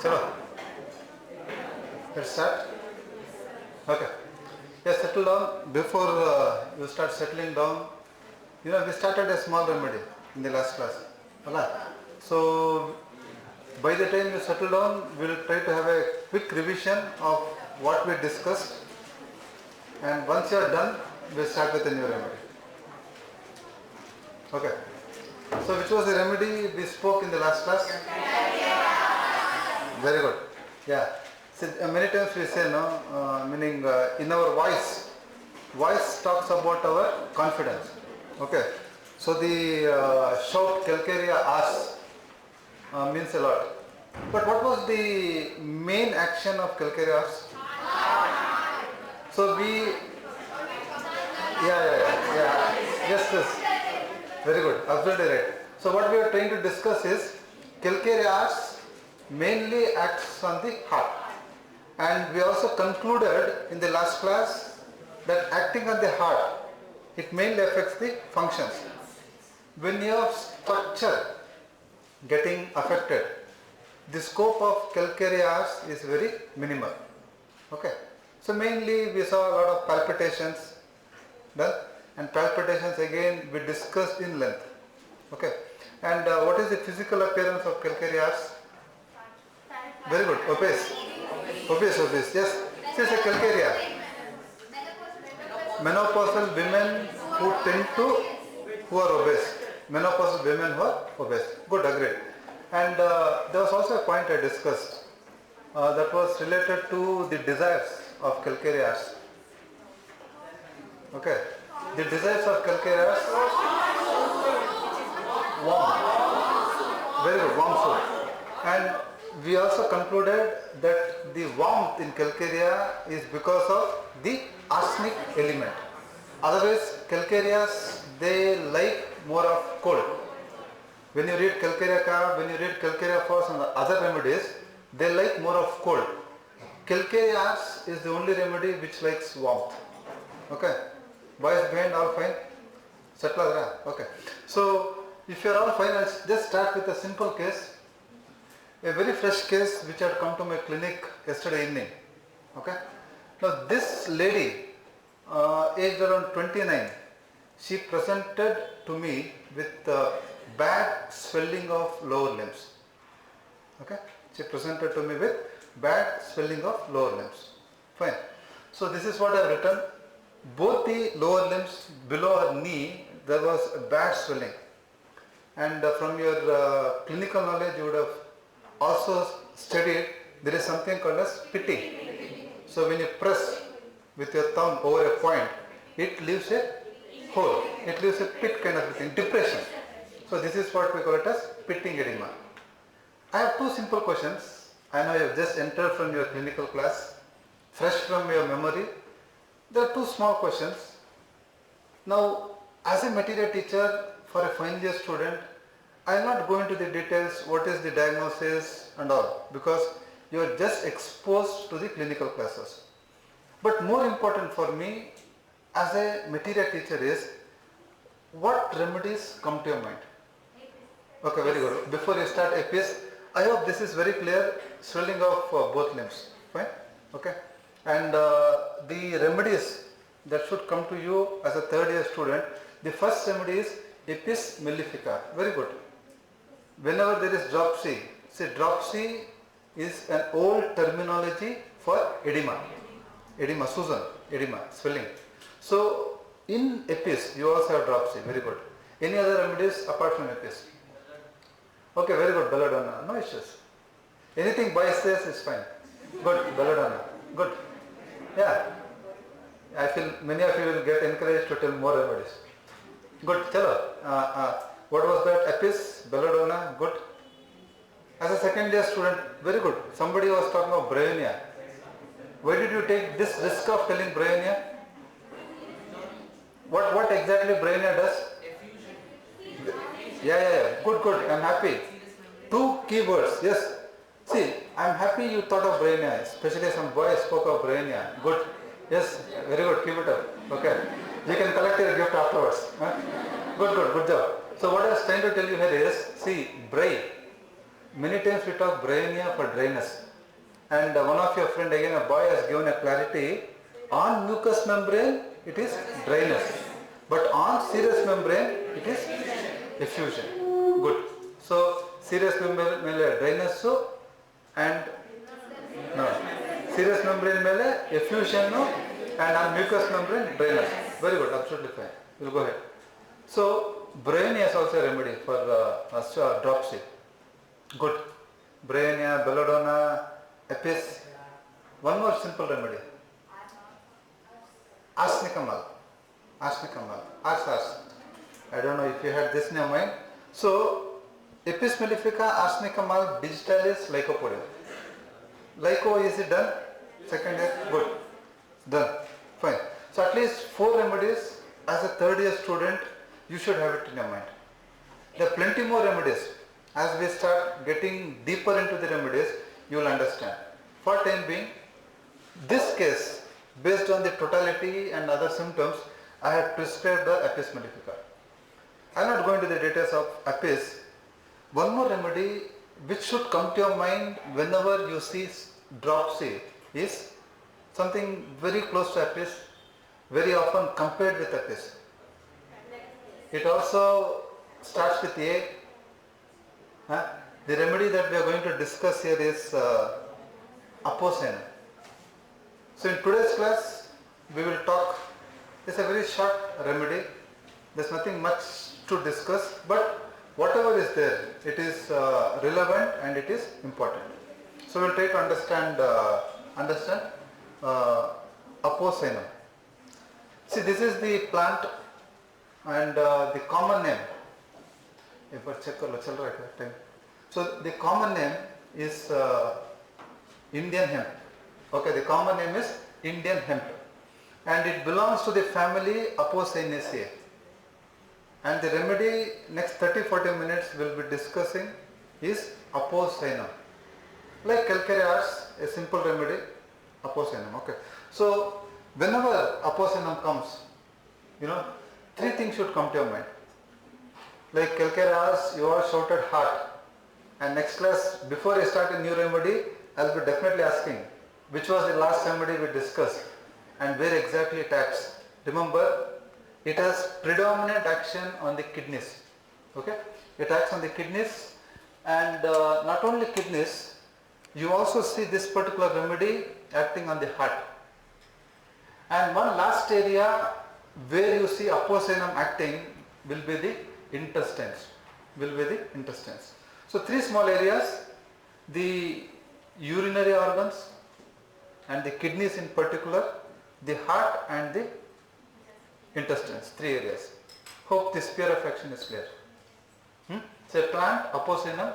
Chalo. Let's start. Okay. Yeah, settle down. Before you start settling down, we started a small remedy in the last class. Okay. So, by the time you settle down, we will try to have a quick revision of what we discussed. And once you are done, we'll start with a new remedy. Okay. So, which was the remedy we spoke in the last class? Very good. Yeah. See, many times we say no, meaning in our voice talks about our confidence. Okay. So the shout calcarea ars means a lot. But what was the main action of calcarea ars? So we, yes, very good, absolutely right. So what we are trying to discuss is calcarea ars mainly acts on the heart. And we also concluded in the last class that acting on the heart, it mainly affects the functions. When you have structure getting affected, the scope of calcarea ars is very minimal. Okay. So mainly we saw a lot of palpitations done, and palpitations again we discussed in length. Okay. And what is the physical appearance of calcarea ars? Very good. Obese. Yes. This is a calcarea. Menopausal women who are obese. Menopausal women who are obese. Good, agreed. And there was also a point I discussed that was related to the desires of calcarea ars. Okay. The desires of calcarea ars. Warm. Very good, warm food. And we also concluded that the warmth in calcarea is because of the arsenic element. Otherwise, calcareas, they like more of cold. When you read calcarea carb, when you read calcarea force and the other remedies, they like more of cold. Calcarea ars is the only remedy which likes warmth. Okay. Boys behind, all fine? Settled? Okay. So, if you are all fine, I'll just start with a simple case. A very fresh case which had come to my clinic yesterday evening. Okay. Now this lady, aged around 29, she presented to me with bad swelling of lower limbs. Okay. She presented to me with bad swelling of lower limbs. Fine. So this is what I have written. Both the lower limbs below her knee, there was a bad swelling. And from your clinical knowledge, you would have also studied there is something called as pitting. So when you press with your thumb over a point, it leaves a hole. It leaves a pit kind of a thing, depression. So this is what we call it as pitting edema. I have two simple questions. I know you have just entered from your clinical class, fresh from your memory. There are two small questions. Now, as a material teacher for a final year student, I am not going to the details, what is the diagnosis and all, because you are just exposed to the clinical classes. But more important for me as a material teacher is, what remedies come to your mind? Okay, very good. Before you start APS, I hope this is very clear, swelling of both limbs. Fine? Okay. And the remedies that should come to you as a third year student, the first remedy is Apis mellifica. Very good. Whenever there is dropsy, see, dropsy is an old terminology for edema. Edema, Susan, edema, swelling. So, in Apis, you also have dropsy. Very good. Any other remedies apart from Apis? Okay, very good. Belladonna, no issues. Anything boy says is fine. Good, belladonna. Good. Yeah. I feel many of you will get encouraged to tell more remedies. Good. Chalo. What was that? Apis, belladonna, good. As a second year student, very good. Somebody was talking of bryonia. Why did you take this risk of telling bryonia? What exactly bryonia does? Yeah. Good. I'm happy. Two keywords. Yes. See, I'm happy you thought of bryonia, especially some boy spoke of bryonia. Good. Yes, very good. Keep it up. Okay. You can collect your gift afterwards. Huh? Good job. So what I was trying to tell you here is, see, bray. Many times we talk bryonia for dryness. And one of your friend, again a boy, has given a clarity. On mucous membrane it is dryness, but on serous membrane it is effusion. Good. So serous membrane mele dryness and no, serous membrane mele effusion and on mucous membrane dryness. Very good, absolutely fine. We'll go ahead. So bryonia is also a remedy for dropsy. Good. Bryonia, belladonna, apis. One more simple remedy. Arsenicamal. Arsenicamal. Ars. I don't know if you had this in your mind. So, Apis mellifica, arsenicamal, digitalis, lycopodium. Lyco, is it done? Second year? Good. Done. Fine. So, at least 4 remedies as a third year student, you should have it in your mind. There are plenty more remedies. As we start getting deeper into the remedies, you will understand. For time being, this case, based on the totality and other symptoms, I had prescribed the Apis mellifica. I am not going to the details of Apis. One more remedy which should come to your mind whenever you see dropsy is something very close to Apis, very often compared with Apis. It also starts with A. The remedy that we are going to discuss here is Apocynum. So in today's class, we will talk, it's a very short remedy, there's nothing much to discuss, but whatever is there, it is relevant and it is important. So we will try to understand Apocynum. See, this is the plant and the common name. So the common name is Indian hemp. Okay, the common name is Indian hemp and it belongs to the family Apocynaceae. And the remedy next 30-40 minutes we'll be discussing is Apocynum. Like calcarea ars, a simple remedy, Apocynum. Okay. So whenever Apocynum comes, 3 things should come to your mind. Like calcarea ars, you all shouted heart. And next class, before I start a new remedy, I'll be definitely asking which was the last remedy we discussed and where exactly it acts. Remember, it has predominant action on the kidneys. Okay? It acts on the kidneys and not only kidneys, you also see this particular remedy acting on the heart. And one last area where you see Apocynum acting will be the intestines. So 3 small areas, the urinary organs and the kidneys in particular, the heart and the intestines, 3 areas. Hope this sphere of action is clear. So a plant, Apocynum,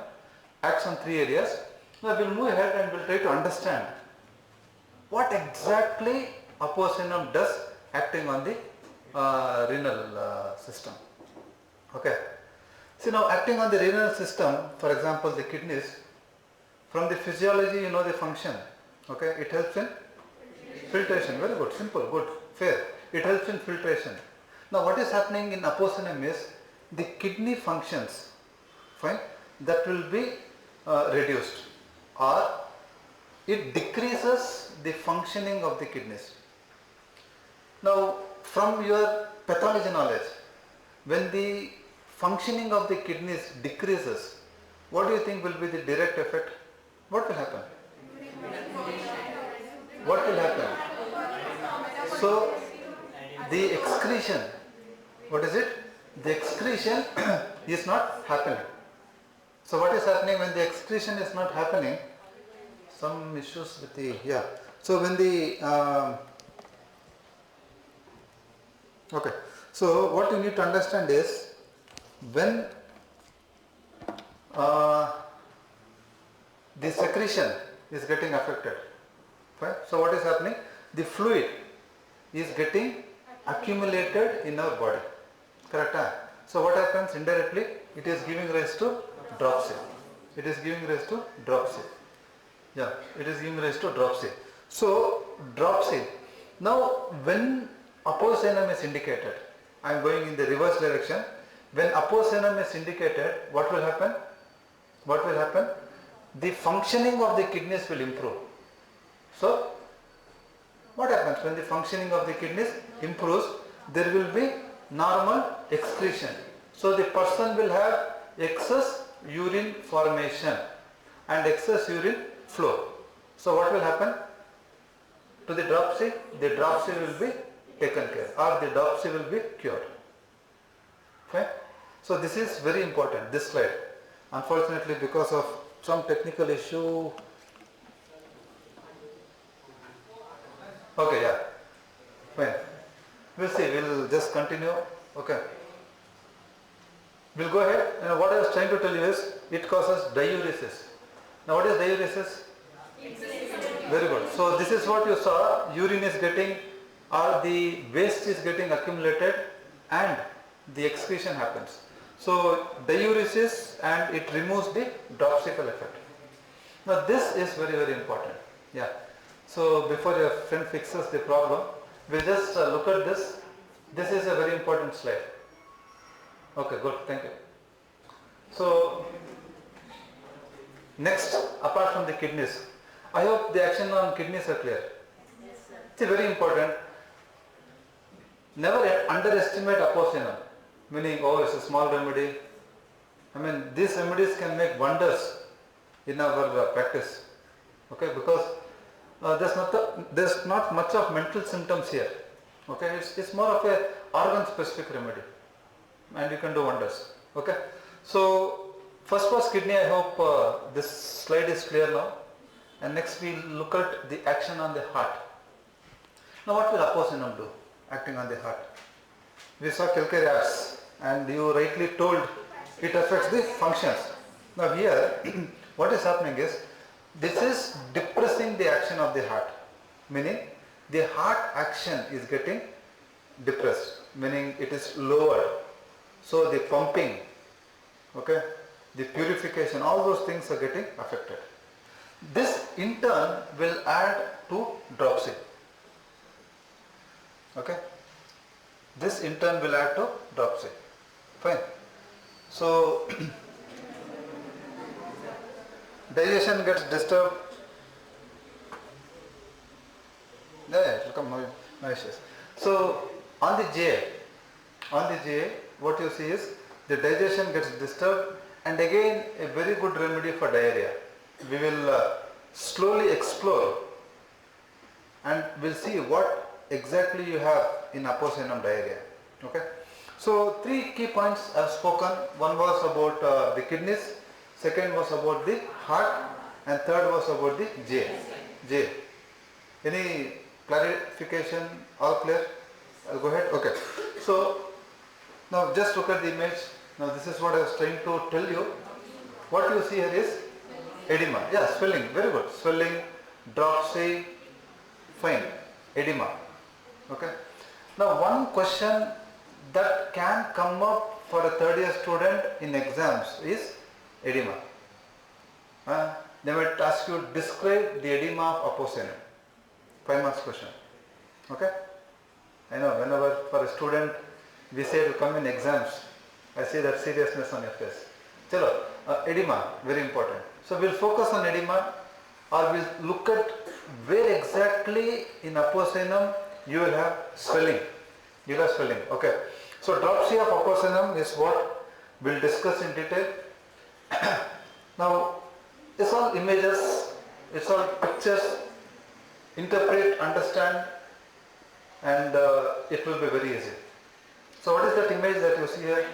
acts on 3 areas. Now we'll move ahead and we'll try to understand what exactly Apocynum does acting on the renal system. Okay. See, now acting on the renal system, for example the kidneys, from the physiology you know the function. Okay, it helps in filtration. Very good, simple, good, fair. It helps in filtration. Now what is happening in Apocynum is the kidney functions, fine, that will be reduced or it decreases the functioning of the kidneys. Now from your pathology knowledge, when the functioning of the kidneys decreases, what do you think will be the direct effect? What will happen? What will happen? So the excretion, what is it? The excretion is not happening. So what is happening when the excretion is not happening? Some issues with the, So when the, okay. So what you need to understand is when the secretion is getting affected. Fine. So what is happening? The fluid is getting accumulated in our body. Correct? So what happens indirectly? It is giving rise to dropsy. It is giving rise to dropsy. Yeah, it is giving rise to dropsy. So dropsy. Now when Apocynum is indicated, I am going in the reverse direction. When Apocynum is indicated, what will happen? What will happen? the functioning of the kidneys will improve. So what happens when the functioning of the kidneys improves? There will be normal excretion. So the person will have excess urine formation and excess urine flow. So what will happen to the dropsy? The dropsy will be taken care or the dropsy will be cured. Okay? So this is very important, this slide. Unfortunately, because of some technical issue. Okay, yeah. Fine. We'll see. We'll just continue. Okay. We'll go ahead. What I was trying to tell you is it causes diuresis. Now what is diuresis? Very good. So this is what you saw. Urine is getting or the waste is getting accumulated and the excretion happens. So diuresis and it removes the dropsical effect. Now this is very, very important. Yeah. So before your friend fixes the problem, we'll just look at this. This is a very important slide. Okay, good. Thank you. So next, apart from the kidneys, I hope the action on kidneys are clear. Yes, sir. It's very important. Never underestimate Apocynum. Meaning, oh, it's a small remedy. I mean, these remedies can make wonders in our practice. Okay, because there's not much of mental symptoms here. Okay, it's more of a organ specific remedy, and you can do wonders. Okay, so first was kidney. I hope this slide is clear now. And next we look at the action on the heart. Now what will Apocynum do acting on the heart? We saw calcareas and you rightly told it affects the functions. Now here what is happening is this is depressing the action of the heart, meaning the heart action is getting depressed, meaning it is lowered. So the pumping, okay, the purification, all those things are getting affected. This in turn will add to dropsy. Okay, this in turn will add to dropsy. Fine. So digestion gets disturbed. Yeah, it will come noisious. So on the GA, what you see is the digestion gets disturbed, and again a very good remedy for diarrhea. We will slowly explore and we'll see what exactly you have in Apocynum diarrhea. Okay. So three key points I've spoken. One was about the kidneys, second was about the heart, and third was about the J. Any clarification? All clear? I'll go ahead. Okay. So now just look at the image. Now this is what I was trying to tell you. What you see here is edema. Yeah, swelling. Very good. Swelling, dropsy, fine. Edema. Okay. Now one question that can come up for a third year student in exams is edema. They might ask you describe the edema of Apocynum. 5 marks question. Okay. I know whenever for a student we say it will come in exams, I see that seriousness on your face. Chalo, edema, very important. So we'll focus on edema, or we'll look at where exactly in Apocynum you will have swelling. You will have swelling. Okay. So dropsy of Apocynum is what we'll discuss in detail. Now it's all images, it's all pictures. Interpret, understand, and it will be very easy. So what is that image that you see here?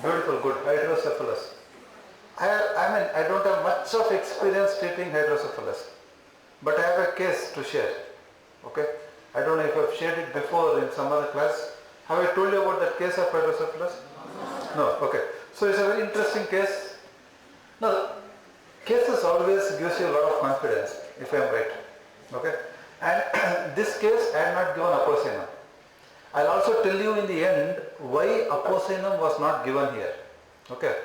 Beautiful, good. Hydrocephalus. I don't have much of experience treating hydrocephalus, but I have a case to share. Okay. I don't know if I've shared it before in some other class. Have I told you about that case of hydrocephalus? No. Okay. So it's a very interesting case. Now, cases always gives you a lot of confidence, if I am right. Okay. And this case I had not given Apocynum. I'll also tell you in the end why Apocynum was not given here. Okay.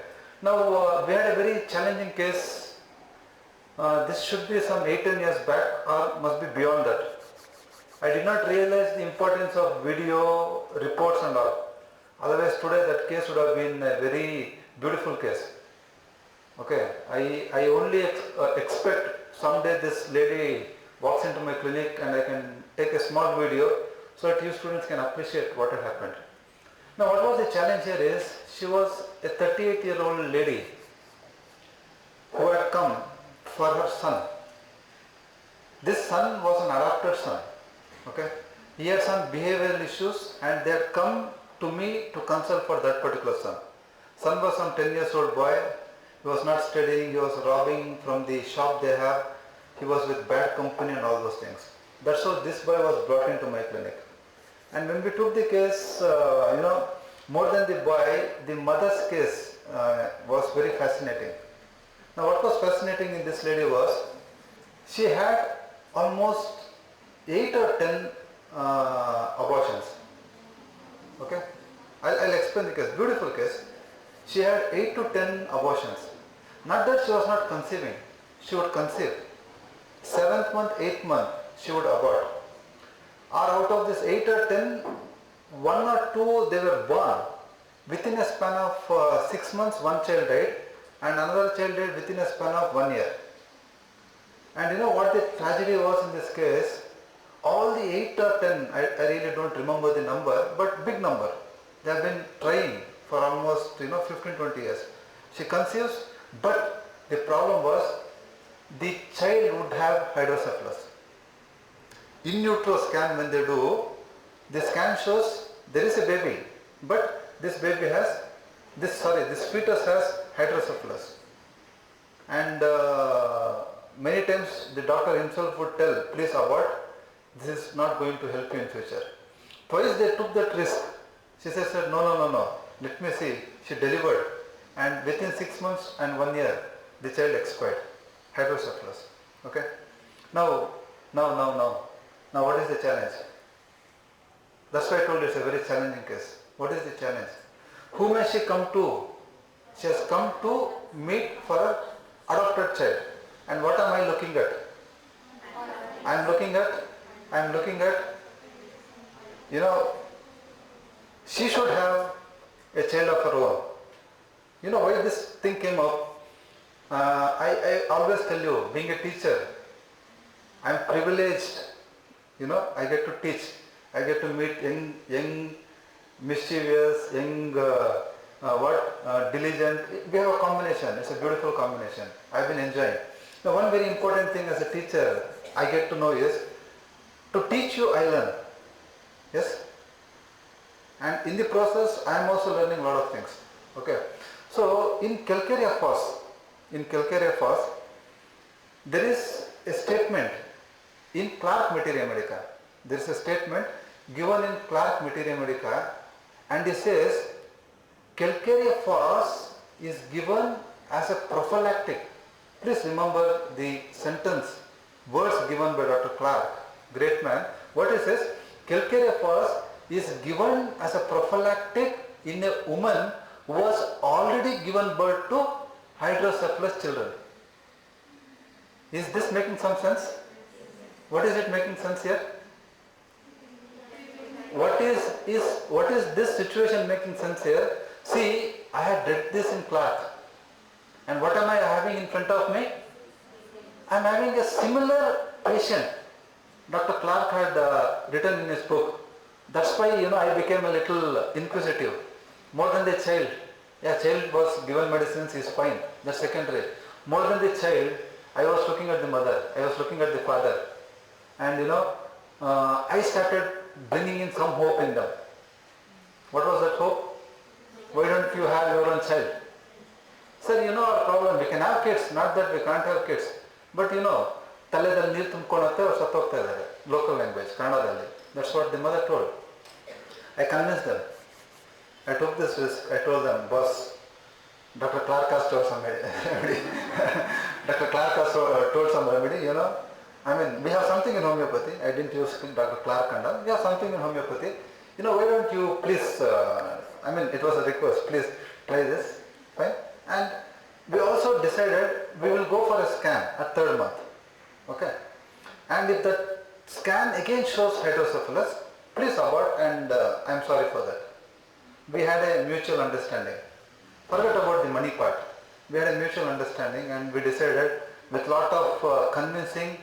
Now we had a very challenging case. This should be some 8-10 years back, or must be beyond that. I did not realize the importance of video reports and all. Otherwise today that case would have been a very beautiful case. Okay, I only expect someday this lady walks into my clinic and I can take a small video so that you students can appreciate what had happened. Now what was the challenge here is, she was a 38-year-old lady who had come for her son. This son was an adopted son. Okay, he had some behavioral issues and they had come to me to consult for that particular son. Son was some 10 years old boy. He was not studying, he was robbing from the shop they have, he was with bad company and all those things. That's how this boy was brought into my clinic. And when we took the case, more than the boy, the mother's case was very fascinating. Now what was fascinating in this lady was, she had almost 8 or 10 abortions. Okay, I'll explain the case, beautiful case. She had 8 to 10 abortions. Not that she was not conceiving, she would conceive. 7th month, 8th month, she would abort. Or out of this 8 or 10, 1 or 2 they were born. Within a span of 6 months, one child died and another child died within a span of 1 year. And you know what the tragedy was in this case? All the 8 or 10, I really don't remember the number, but big number. They have been trying for almost 15-20 years. She conceives, but the problem was the child would have hydrocephalus. In utero scan when they do, the scan shows there is a baby, but this baby has, this fetus has hydrocephalus. And many times the doctor himself would tell, please abort, this is not going to help you in future. Twice they took that risk. She said, no, let me see. She delivered and within 6 months and 1 year, the child expired, hydrocephalus. Okay. Now what is the challenge? That's why I told you it's a very challenging case. What is the challenge? Whom has she come to? She has come to meet for an adopted child. And what am I looking at? I am looking at, she should have a child of her own. You know why this thing came up? I always tell you, being a teacher, I am privileged. I get to teach. I get to meet young mischievous, young, diligent. We have a combination. It's a beautiful combination. I've been enjoying. Now, one very important thing as a teacher I get to know is, to teach you I learn. Yes? And in the process, I am also learning a lot of things. Okay. So, in Calcarea Foss, there is a statement in Clark Materia Medica. There is a statement given in Clark Materia Medica, and it says Calcarea Foss is given as a prophylactic. Please remember the sentence, words given by Dr. Clark, great man. What it says, Calcarea Foss is given as a prophylactic in a woman who was already given birth to hydrocephalus children. Is this making some sense? What is it making sense here? What is this situation making sense here? See, I had read this in Clark. And what am I having in front of me? I am having a similar patient. Dr. Clark had written in his book. That's why, I became a little inquisitive. More than the child. Yeah, child was given medicines, is fine. That's secondary. More than the child, I was looking at the mother. I was looking at the father. And I started bringing in some hope in them. What was that hope? Why don't you have your own child? Sir, our problem, we can have kids, not that we can't have kids. But ತಲೆದಲ್ಲಿ ನೀರು ತುಂಬಿಕೊಳ್ಳುತ್ತೆ ಅವ್ರು ಸತ್ತೋಗ್ತಾ ಇದ್ದಾರೆ. Local language, ಕನ್ನಡದಲ್ಲಿ. That's what the mother told. I convinced them. I took this risk. I told them, boss, Dr. Clark has told some remedy. Dr. Clark has told some remedy, we have something in homeopathy. I didn't use Dr. Clark and all. We have something in homeopathy. Why don't you please, it was a request, please try this. Fine. And we also decided we will go for a scan at 3rd month. Okay. And if that scan again shows hydrocephalus, please abort, and I am sorry for that. We had a mutual understanding. Forget about the money part. we had a mutual understanding, and we decided with lot of convincing,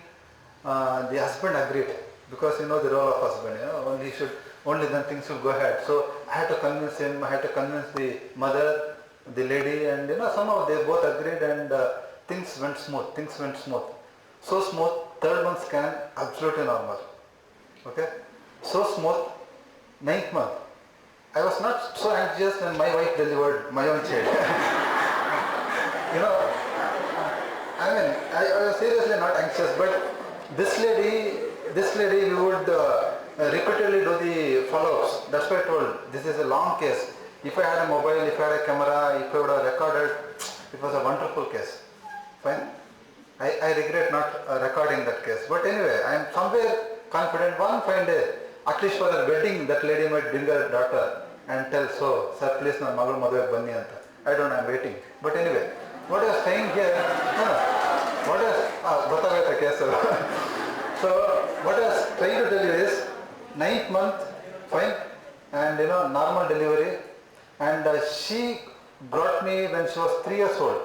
the husband agreed, because you know the role of husband, only then things will go ahead. So I had to convince him, I had to convince the mother, the lady, and somehow they both agreed, and things went smooth. So smooth, 3rd month scan, absolutely normal. Okay, so smooth. 9th month, I was not so anxious when my wife delivered my own child. I was seriously not anxious, but this lady, we would repeatedly do the follow-ups. That's why I told, this is a long case. If I had a mobile, if I had a camera, if I would have recorded, it was a wonderful case. Fine. I regret not recording that case. But anyway, I am somewhere confident one fine day, at least for the wedding, that lady might bring her daughter and tell, so, sir, please, na magal madhuve banni anta. I don't know, I am waiting. But anyway, what I was saying here, bataveta case. So what I was trying to tell you is, 9th month, fine, and normal delivery, and she brought me when she was 3 years old.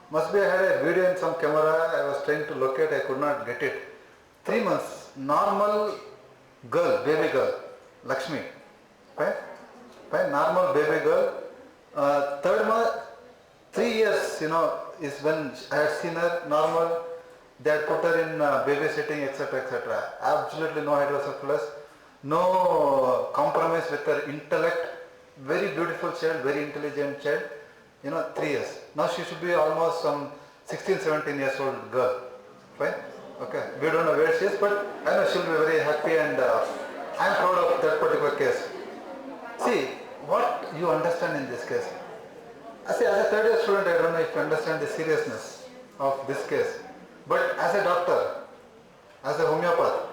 Must be I had a video in some camera, I was trying to locate, I could not get it. 3 months, normal girl, baby girl, Lakshmi, fine, normal baby girl. 3rd month, 3 years, is when I had seen her normal. They had put her in babysitting, etc., etc. Absolutely no hydrocephalus, no compromise with her intellect. Very beautiful child, very intelligent child. 3 years. Now she should be almost some 16, 17 years old girl. Fine? Okay. We don't know where she is, but I know she'll be very happy, and I am proud of that particular case. See, what you understand in this case. As a 3rd year student, I don't know if you understand the seriousness of this case. But as a doctor, as a homeopath,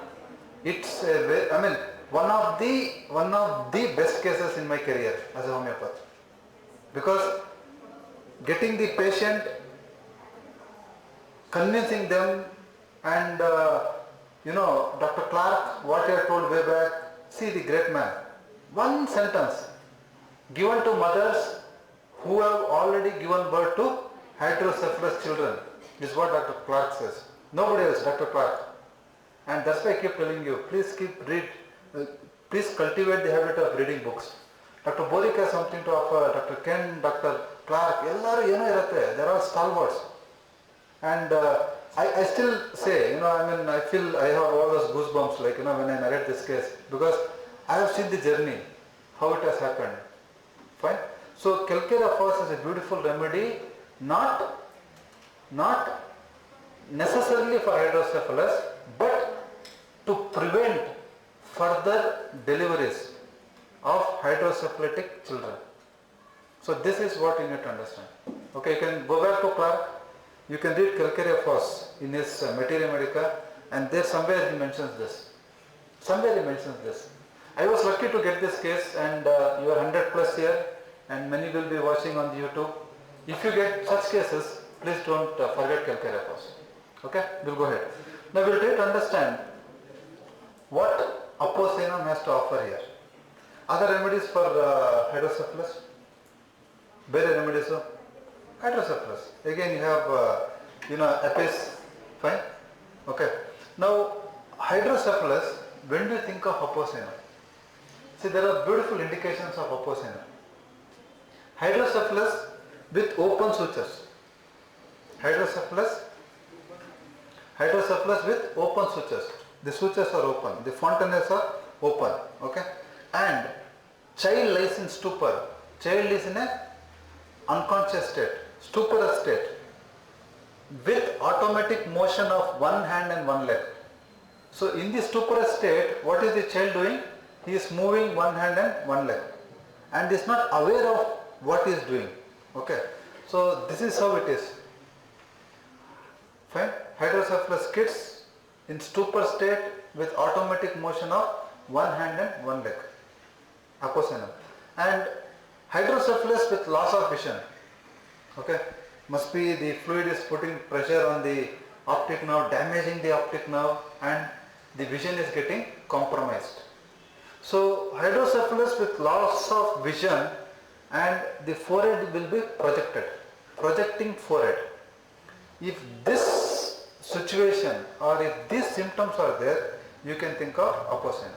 it's one of the best cases in my career as a homeopath. Because getting the patient, convincing them, and Dr. Clark, what he had told way back, see the great man. One sentence given to mothers who have already given birth to hydrocephalus children. This is what Dr. Clark says. Nobody else, Dr. Clark. And that's why I keep telling you, please please cultivate the habit of reading books. Dr. Borik has something to offer, Dr. Ken, Dr. Clark, they're all stalwarts. And I still say, I feel I have all those goosebumps, when I narrate this case, because I have seen the journey, how it has happened. Fine? So, Calcarea Fos is a beautiful remedy, not necessarily for hydrocephalus, but to prevent further deliveries of hydrocephalic children. So this is what you need to understand. Okay, you can go back to Clark, you can read Calcarea Fos in his Materia Medica, and there somewhere he mentions this. I was lucky to get this case, and you are 100 plus here, and many will be watching on the YouTube. If you get such cases, please don't forget Calcarea Fos. Okay, we'll go ahead. Now we'll try to understand what Apocynum has to offer here. Other remedies for hydrocephalus? Better remedies for hydrocephalus. Again you have, Apis, fine? Okay. Now hydrocephalus, when do you think of Apocynum? See, there are beautiful indications of Apocynum. Hydrocephalus with open sutures. Hydrocephalus with open sutures. The sutures are open, the fontanelles are open, okay? And child lies in stupor. Child is in a unconscious state, stuporous state, with automatic motion of one hand and one leg. So in the stuporous state, what is the child doing? He is moving one hand and one leg, and is not aware of what he is doing. Okay, so this is how it is. Fine. Hydrocephalus kids in stupor state with automatic motion of one hand and one leg. Apocynum. And hydrocephalus with loss of vision. Okay, must be the fluid is putting pressure on the optic nerve, damaging the optic nerve, and the vision is getting compromised. So hydrocephalus with loss of vision, and the forehead will be projected. projecting forehead. If this situation or if these symptoms are there, you can think of Apocynum.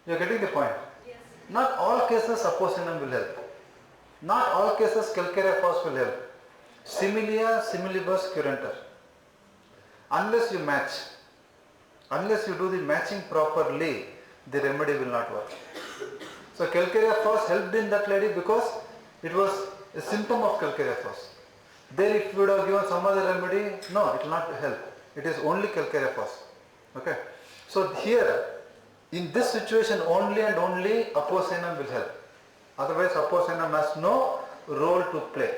You are getting the point? Yes. Not all cases Apocynum will help. Not all cases calcarea fos will help. Similia similibus curantur. Unless you match, unless you do the matching properly, the remedy will not work. So calcarea fos helped in that lady because it was a symptom of calcarea fos. Then if you would have given some other remedy, no, it will not help. It is only calcarea fos. Okay. So here, in this situation only and only Apocynum will help. Otherwise Apocynum has no role to play.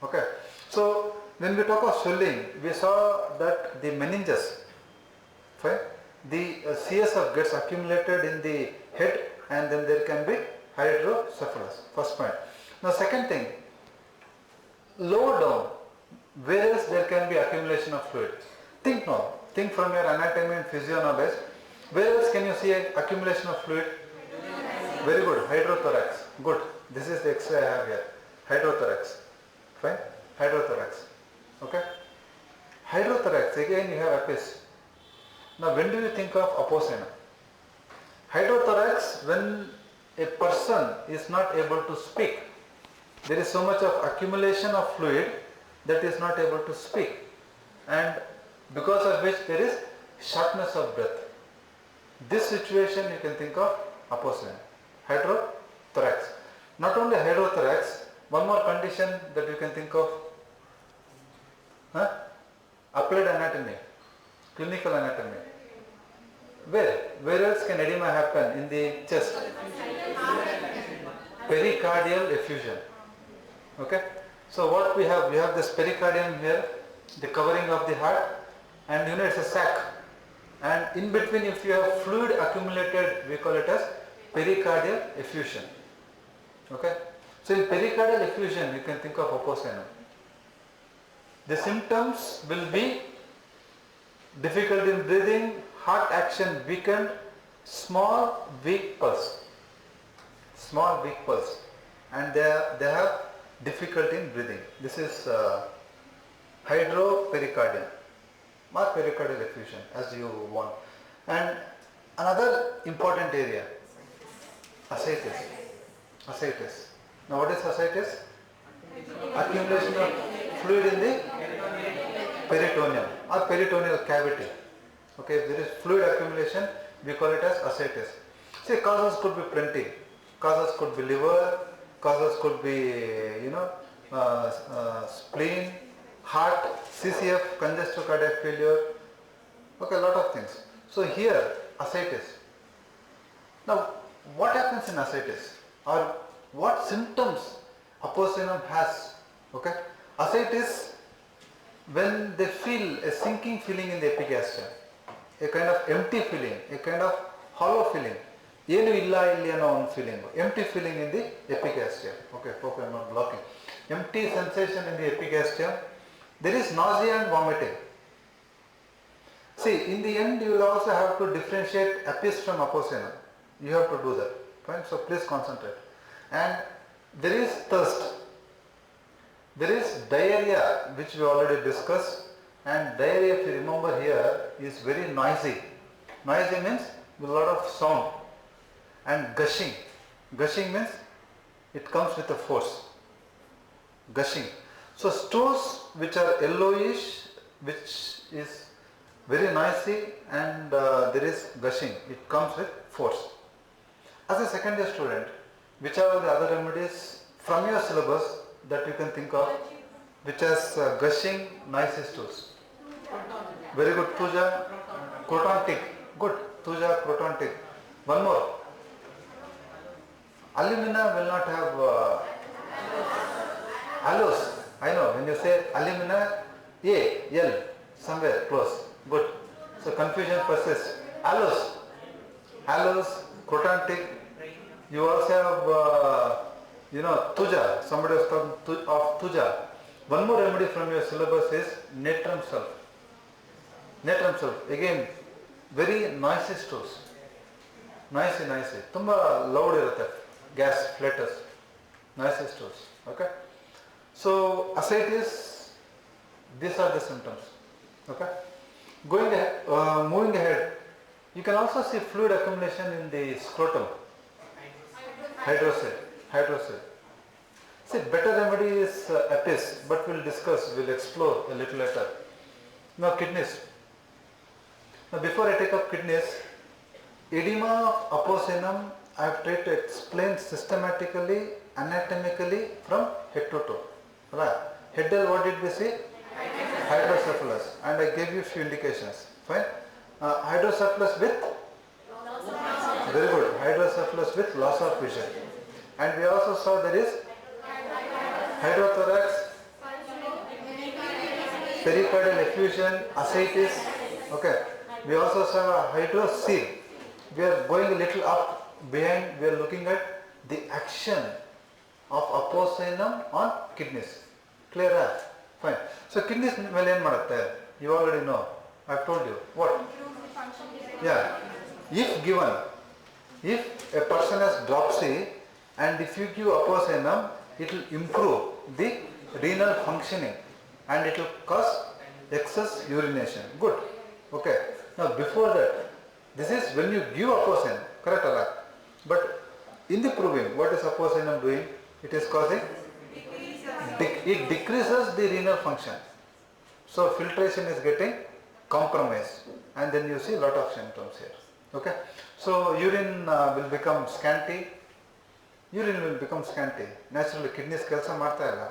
Okay. So when we talk of swelling, we saw that the meninges, fine, the CSF gets accumulated in the head and then there can be hydrocephalus. First point. Now second thing, lower down, where else there can be accumulation of fluid? Think now, think from your anatomy and physio knowledge, where else can you see accumulation of fluid? Very good, hydrothorax. Good, this is the X-ray I have here. Hydrothorax. Fine, hydrothorax. Okay. Hydrothorax, again you have apis. Now when do you think of Apocynum? Hydrothorax, when a person is not able to speak, there is so much of accumulation of fluid that is not able to speak, and because of which there is shortness of breath. This situation you can think of Apocynum, hydrothorax. Not only hydrothorax, one more condition that you can think of, applied anatomy, clinical anatomy. Where else can edema happen? In the chest. Pericardial effusion. Okay. So what we have this pericardium here, the covering of the heart, and you know it's a sac. And in between, if you have fluid accumulated, we call it as pericardial effusion. Okay. So in pericardial effusion, you can think of Apocynum. The symptoms will be difficulty in breathing, heart action weakened, small weak pulse, and they have difficulty in breathing. This is hydropericardium or pericardial effusion, as you want. And another important area, ascites. Now what is ascites? Accumulation of fluid in the peritoneum or peritoneal cavity. Okay, if there is fluid accumulation, we call it as ascites. See, causes could be plenty. Causes could be liver, causes could be, spleen, heart, CCF, congestive cardiac failure. Okay, a lot of things. So here, ascites. Now, what happens in ascites, or what symptoms Apocynum has? Okay, ascites, when they feel a sinking feeling in the epigastrium, a kind of empty feeling, a kind of hollow feeling, ಏನು ಇಲ್ಲ ಇಲ್ಲಿ ಅನ್ನೋ ಒಂದು feeling, empty feeling in the epigastrium. Okay, hope I am not blocking. Empty sensation in the epigastrium. There is nausea and vomiting. See, in the end you will also have to differentiate apis from Apocynum. You have to do that. Fine? So please concentrate. And there is thirst. There is diarrhea, which we already discussed, and diarrhea, if you remember here, is very noisy. Noisy means with a lot of sound. And gushing. Gushing means it comes with a force. Gushing. So stools which are yellowish, which is very noisy, and there is gushing. It comes with force. As a second year student, which are the other remedies from your syllabus that you can think of, which has gushing, noisy stools? Very good. Tuja, crotontic. Good. Tuja, crotontic. One more. Alumina will not have aloes. I know, when you say alumina, A, L, somewhere close. Good. So confusion persists. Aloes, crotontic. You also have, tuja. Somebody was talking of tuja. One more remedy from your syllabus is natrum sulph. Natrum sulph. Again, very noisy stools. Noisy. Tumba loud irutte. Gas, flatus. Noisy stools. Okay. So ascites, these are the symptoms. Okay. Going ahead, moving ahead, you can also see fluid accumulation in the scrotum. Hydrocele. See, better remedy is Apis, but we'll discuss, we'll explore a little later. Now kidneys. Now before I take up kidneys, edema of Apocynum I have tried to explain systematically, anatomically from head to toe. Right. Head, what did we see? Hydrocephalus. And I gave you few indications. Fine. Hydrocephalus with? Very good. Hydrocephalus with loss of vision. And we also saw there is hydrothorax, pericardial effusion, ascites. Okay. We also saw hydrocele. We are going a little up behind. We are looking at the action of Apocynum on kidneys. Clear? Fine. So kidneys ಮೇಲೆ ಏನು ಮಾಡುತ್ತೆ? You already know. I've told you. What? Yeah. If given, if a person has dropsy and if you give Apocynum, it will improve the renal functioning and it will cause excess urination. Good. Okay. Now before that, this is when you give Apocynum, correct or not? But in the proving, what is Apocynum doing? It is causing, it decreases the renal function. So filtration is getting compromised and then you see a lot of symptoms here. Okay. So urine will become scanty. Naturally kidneys kelsa ಮಾಡ್ತಾ ಇಲ್ಲ.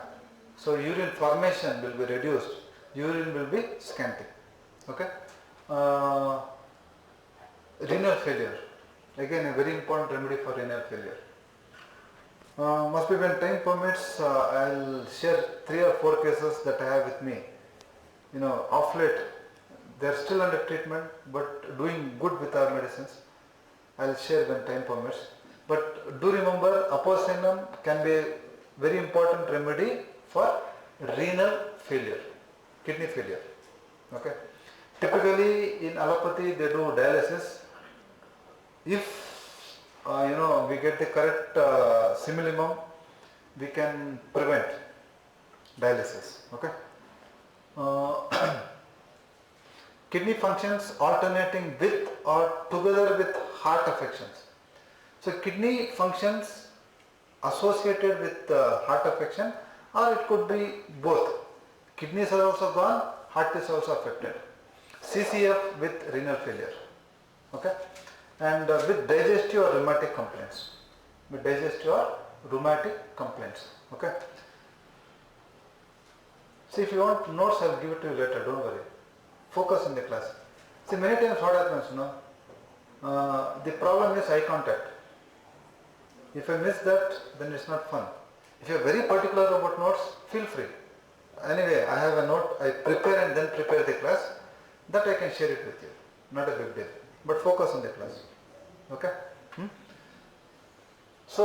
So urine formation will be reduced. Urine will be scanty. Okay. Renal failure. Again a very important remedy for renal failure. Must be when time permits, I'll share 3 or 4 cases that I have with me. You know, off late, they are still under treatment but doing good with our medicines. I'll share when time permits. But do remember, Apocynum can be a very important remedy for renal failure, kidney failure. Okay. Typically in allopathy they do dialysis. If we get the correct simillimum, we can prevent dialysis. Okay. Kidney functions alternating with or together with heart affections. So kidney functions associated with heart affection, or it could be both. Kidneys are also gone, heart is also affected. CCF with renal failure. Okay. And with digestive or rheumatic complaints. Okay. See, if you want notes, I will give it to you later, don't worry. Focus in the class. See, many times what happens, the problem is eye contact. If I miss that, then it's not fun. If you are very particular about notes, feel free. Anyway, I have a note, I prepare and then prepare the class. That I can share it with you. Not a big deal. But focus on the class. Okay? So,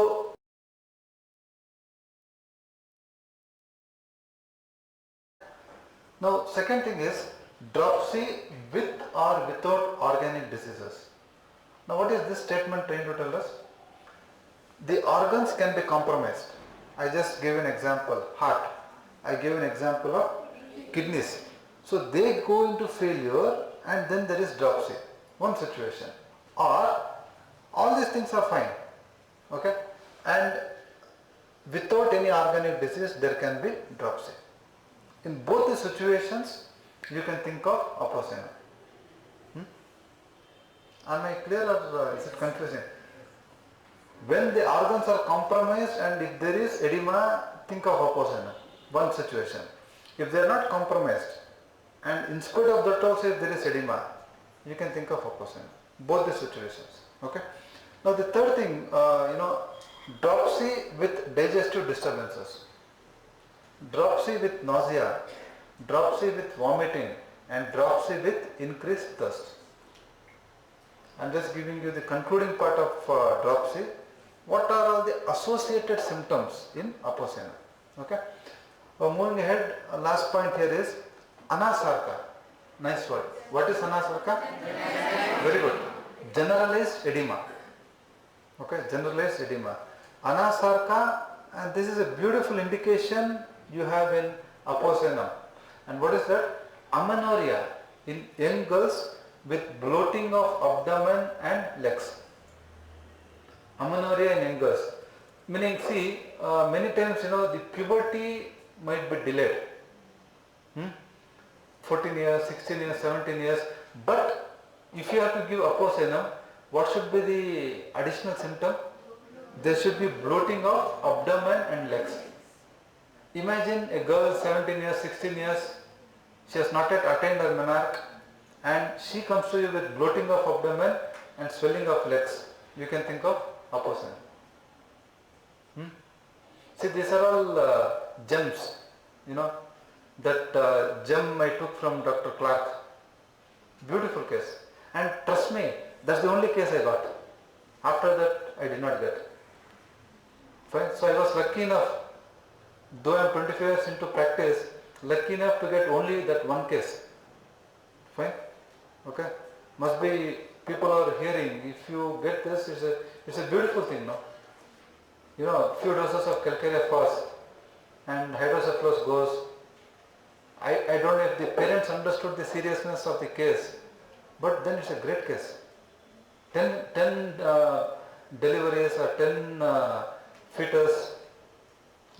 now second thing is dropsy with or without organic diseases. Now what is this statement trying to tell us? The organs can be compromised. I just gave an example, heart. I gave an example of kidneys. So they go into failure and then there is dropsy. One situation. Or all these things are fine. Okay? And without any organic disease there can be dropsy. In both the situations you can think of Apocynum. Am I clear or is it confusing? When the organs are compromised and if there is edema, think of Apocynum. One situation. If they are not compromised and in spite of that also if there is edema, you can think of Apocynum. Both the situations. Okay. Now the third thing, dropsy with digestive disturbances, dropsy with nausea, dropsy with vomiting, and dropsy with increased thirst. I am just giving you the concluding part of dropsy. What are all the associated symptoms in Apocynum? Okay. Moving ahead, last point here is anasarca. Nice word. What is anasarca? Very good. Generalized edema. Okay, generalized edema. Anasarca And this is a beautiful indication you have in Apocynum. And what is that? Amenorrhea in young girls with bloating of abdomen and legs. Amenorrhea in young girls. Meaning, see, many times, the puberty might be delayed. 14 years, 16 years, 17 years. But if you have to give Apocynum, what should be the additional symptom? There should be bloating of abdomen and legs. Imagine a girl 17 years, 16 years, she has not yet attained her menarche, and she comes to you with bloating of abdomen and swelling of legs. You can think of Apocynum. See, these are all gems, that gem I took from Dr. Clark. Beautiful case. And trust me, that's the only case I got. After that, I did not get. Fine. So I was lucky enough, though I am 25 years into practice, lucky enough to get only that one case. Fine. Okay. Must be people are hearing. If you get this, it's a beautiful thing, no? Few doses of calcarea first and hydrocephalus goes. I don't know if the parents understood the seriousness of the case, but then it's a great case. 10 deliveries or 10 fetus,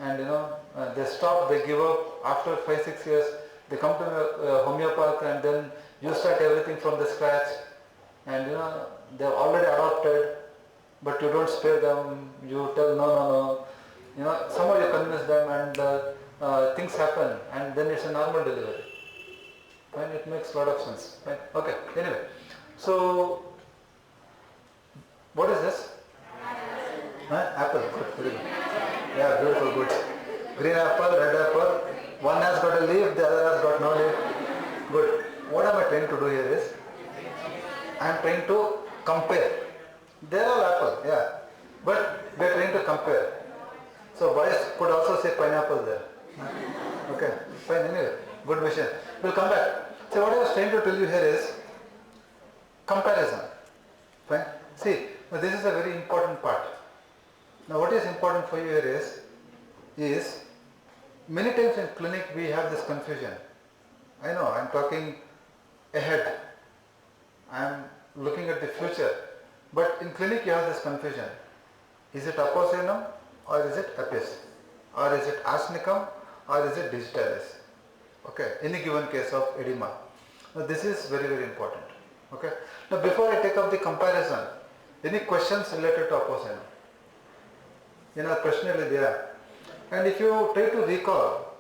and they stop, they give up after 5-6 years. They come to a homeopath and then you start everything from the scratch, and they are already adopted, but you don't spare them. You tell no. Somehow you convince them, and things happen, and then it's a normal delivery. Fine, it makes a lot of sense. Fine. Okay. Anyway, so what is this? Apple. Good. Very good. Yeah, beautiful. Good. Green apple, red apple. One has got a leaf, the other has got no leaf. Good. What am I trying to do here is, I am trying to compare. They are all apple, yeah, but we are trying to compare. So boys could also say pineapple there. Okay, fine. Anyway, good vision. We'll come back. So what I was trying to tell you here is comparison. Fine. See, now this is a very important part. Now what is important for you here is many times in clinic we have this confusion. I know, I am talking ahead. I am looking at the future. But in clinic you have this confusion. Is it Apocynum or is it Apis? Or is it Arsenicum or is it Digitalis? Okay, any given case of edema. Now this is very, very important. Okay. Now before I take up the comparison, any questions related to Apocynum? Question there. And if you try to recall,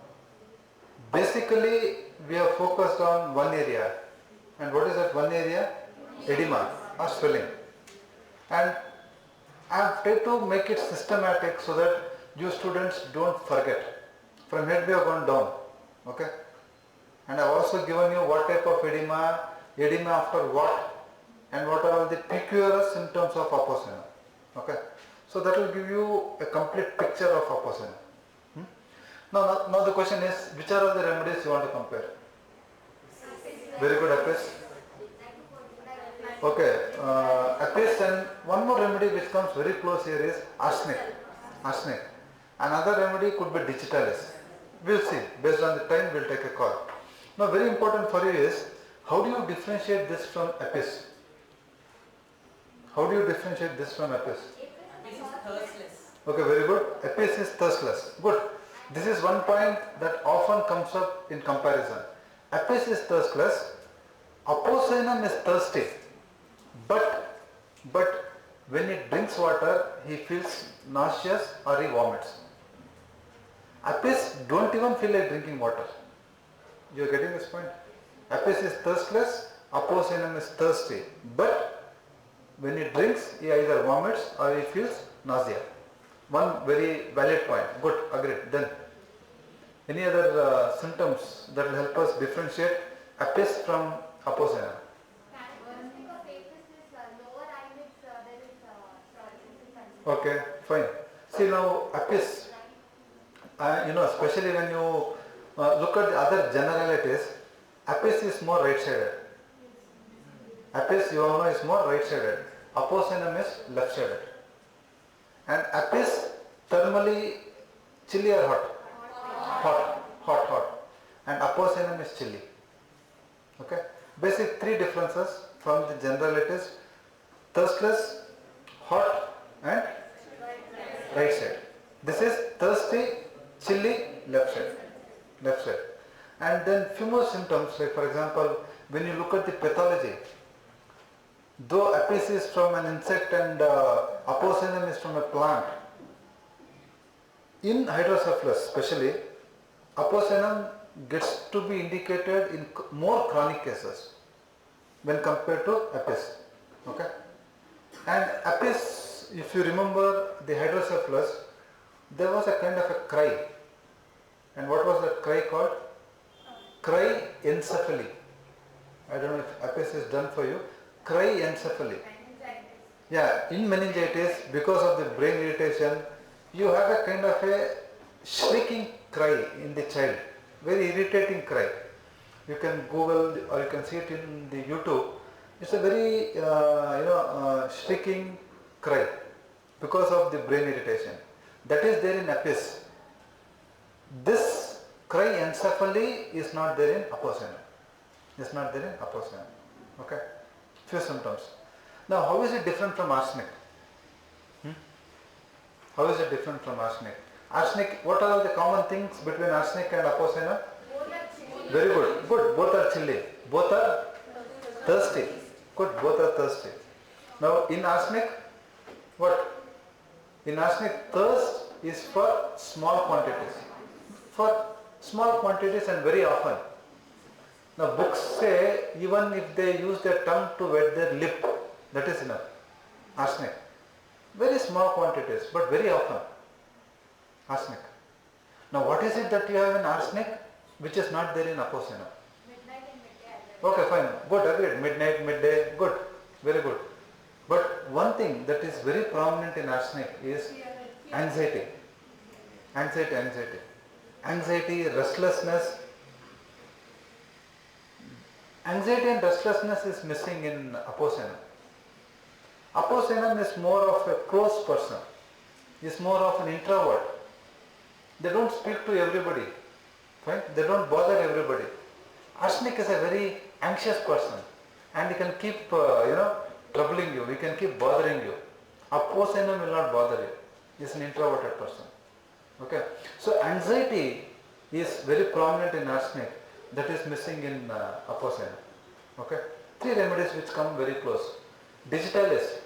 basically we are focused on one area. And what is that one area? Edema or swelling. And I have tried to make it systematic so that you students don't forget. From here we have gone down. Okay. And I have also given you what type of edema, edema after what, and what are all the peculiar symptoms of Apocynum. Okay. So that will give you a complete picture of Apocynum. Now the question is, which are all the remedies you want to compare? Very good, Apis. Okay, Apis, and one more remedy which comes very close here is arsenic. Another remedy could be Digitalis. We'll see. Based on the time, we'll take a call. Now very important for you is, how do you differentiate this from Apis? How do you differentiate this from Apis? Apis is thirstless. Okay, very good. Apis is thirstless. Good. This is one point that often comes up in comparison. Apis is thirstless. Apocynum is thirsty. But when he drinks water, he feels nauseous or he vomits. Apis don't even feel like drinking water. You are getting this point? Apis is thirstless. Apocynum is thirsty. But when he drinks, he either vomits or he feels nausea. One very valid point. Good, agreed. Then, any other symptoms that will help us differentiate Apis from Apocynum? Okay, fine. See now, Apis, especially when you look at the other generalities, Apis is more right-sided. Apis, you all know, is more right-sided. Apocynum is left-sided. And Apis thermally Chilly or hot? Hot. And Apocynum is chilly. Okay. Basic three differences from the general it is thirstless, hot and right side. This is thirsty, chilly, left side. And then few more symptoms, like for example, when you look at the pathology, though Apis is from an insect and Apocynum is from a plant, in hydrocephalus especially, Apocynum gets to be indicated in more chronic cases when compared to Apis. Okay? And Apis, if you remember the hydrocephalus, there was a kind of a cry. And what was that cry called? Cry encephaly. I don't know if Apis is done for you. Cry encephaly. Yeah, in meningitis, because of the brain irritation, you have a kind of a shrieking cry in the child. Very irritating cry. You can Google or you can see it in the YouTube. It's a very shrieking cry because of the brain irritation. That is there in Apis. This cry encephaly is not there in Apocynum. Okay. Few symptoms. Now, how is it different from arsenic? How is it different from arsenic? Arsenic, what are the common things between arsenic and Apocynum? Very good. Good. Both are chilly. Both are thirsty. Good. Both are thirsty. Now, in arsenic, what? In arsenic, thirst is for small quantities. For small quantities and very often. Now, books say even if they use their tongue to wet their lip, that is enough. Arsenic. Very small quantities, but very often. Arsenic. Now, what is it that you have in arsenic which is not there in Apocynum? Midnight and midday. Okay, fine. Good, agreed. Midnight, midday, good. Very good. But one thing that is very prominent in arsenic is anxiety. Anxiety, restlessness. Anxiety and restlessness is missing in Apocynum. Apocynum is more of a closed person. Is more of an introvert. They don't speak to everybody. Fine? They don't bother everybody. Arsenic is a very anxious person and he can keep troubling you. He can keep bothering you. Apocynum will not bother you. He is an introverted person. Okay. So anxiety is very prominent in arsenic. That is missing in Apocynum. Okay. Three remedies which come very close. Digitalis.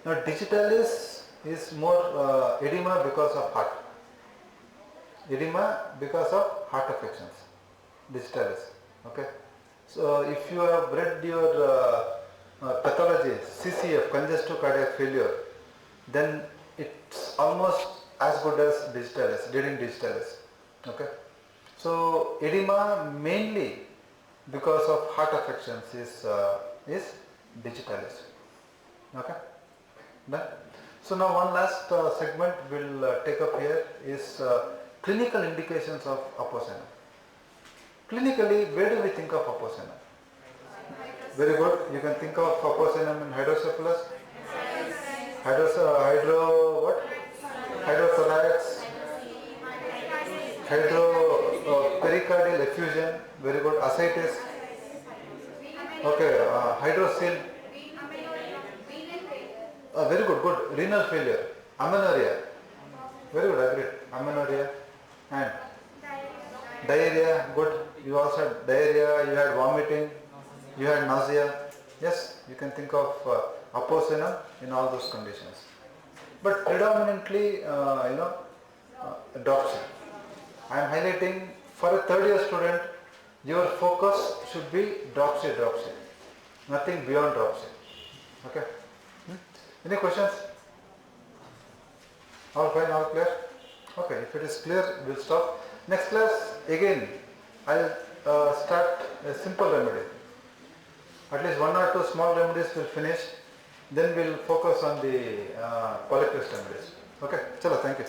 Now digitalis is more edema because of heart. Edema because of heart affections. Digitalis. Okay. So if you have read your pathology, CCF, congestive cardiac failure, then it's almost as good as digitalis, reading digitalis. Okay. So edema mainly because of heart affections is digitalis. Okay. Done. So now one last segment we'll take up here is clinical indications of Apocynum. Clinically, where do we think of Apocynum? Very good. You can think of Apocynum in hydrocephalus, hydrothorax, pericardial effusion. Very good. Ascites. Okay. Hydrocele. Very good. Good. Renal failure. Amenorrhea. Very good. Agreed. Amenorrhea and diarrhea. Good. You also had diarrhea. You had vomiting. You had nausea. Yes, you can think of Apocynum in all those conditions. But predominantly, Dropsy. I am highlighting for a third year student, your focus should be Dropsy. Nothing beyond Dropsy. Okay. Any questions? All fine, all clear? Okay, if it is clear, we'll stop. Next class, again, I'll start a simple remedy. At least one or two small remedies will finish. Then we'll focus on the polycrest remedies. Okay, chalo, thank you.